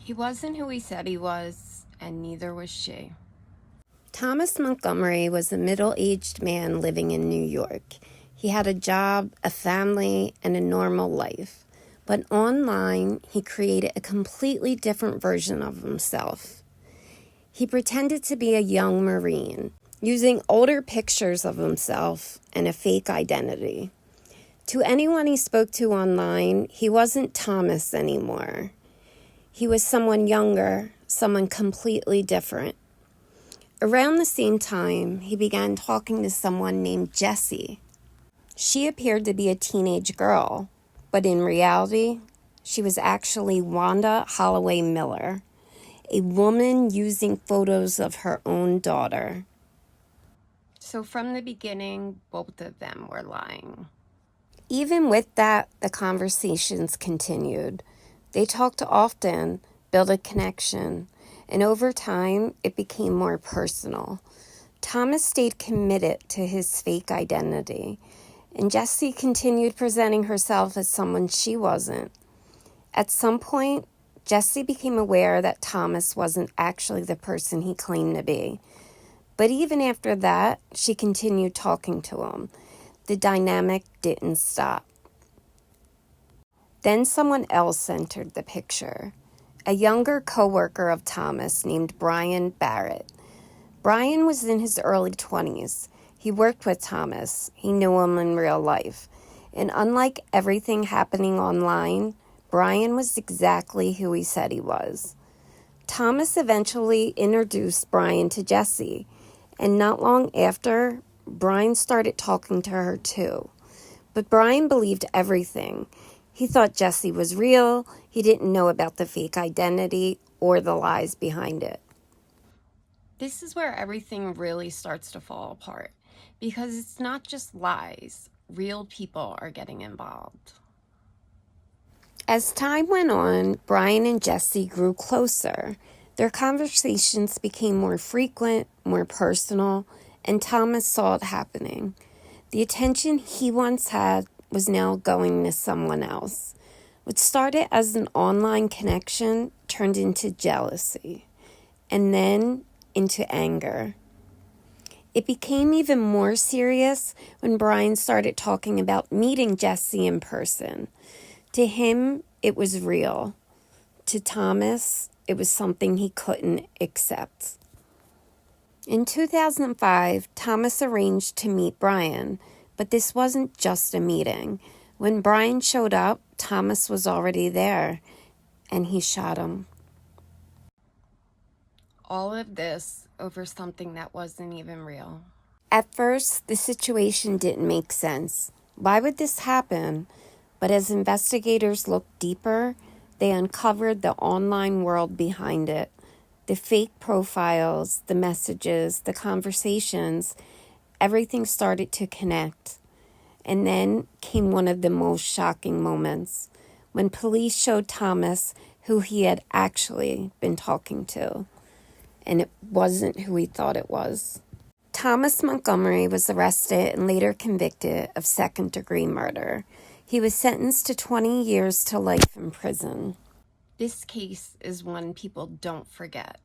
He wasn't who he said he was, and neither was she. Thomas Montgomery was a middle-aged man living in New York. He had a job, a family, and a normal life. But online, he created a completely different version of himself. He pretended to be a young Marine, using older pictures of himself and a fake identity. To anyone he spoke to online, he wasn't Thomas anymore. He was someone younger, someone completely different. Around the same time, he began talking to someone named Jessie. She appeared to be a teenage girl, but in reality, she was actually Wanda Holloway Miller, a woman using photos of her own daughter. So from the beginning, both of them were lying. Even with that, the conversations continued. They talked often, built a connection, and over time, it became more personal. Thomas stayed committed to his fake identity, and Jessie continued presenting herself as someone she wasn't. At some point, Jessie became aware that Thomas wasn't actually the person he claimed to be. But even after that, she continued talking to him. The dynamic didn't stop. Then someone else entered the picture, a younger coworker of Thomas named Brian Barrett. Brian was in his early 20s. He worked with Thomas. He knew him in real life. And unlike everything happening online, Brian was exactly who he said he was. Thomas eventually introduced Brian to Jessie, and not long after, Brian started talking to her too. But Brian believed everything. He thought Jessie was real. He didn't know about the fake identity or the lies behind it. This is where everything really starts to fall apart, because it's not just lies. Real people are getting involved. As time went on, Brian and Jessie grew closer. Their conversations became more frequent, more personal, and Thomas saw it happening. The attention he once had was now going to someone else. What started as an online connection turned into jealousy, and then into anger. It became even more serious when Brian started talking about meeting Jessie in person. To him, it was real. To Thomas, it was something he couldn't accept. In 2005, Thomas arranged to meet Brian, but this wasn't just a meeting. When Brian showed up, Thomas was already there, and he shot him. All of this over something that wasn't even real. At first, the situation didn't make sense. Why would this happen? But as investigators looked deeper, they uncovered the online world behind it. The fake profiles, the messages, the conversations, everything started to connect. And then came one of the most shocking moments, when police showed Thomas who he had actually been talking to. And it wasn't who he thought it was. Thomas Montgomery was arrested and later convicted of second-degree murder. He was sentenced to 20 years to life in prison. This case is one people don't forget,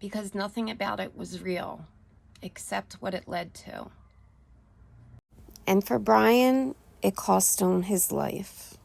because nothing about it was real, except what it led to. And for Brian, it cost him his life.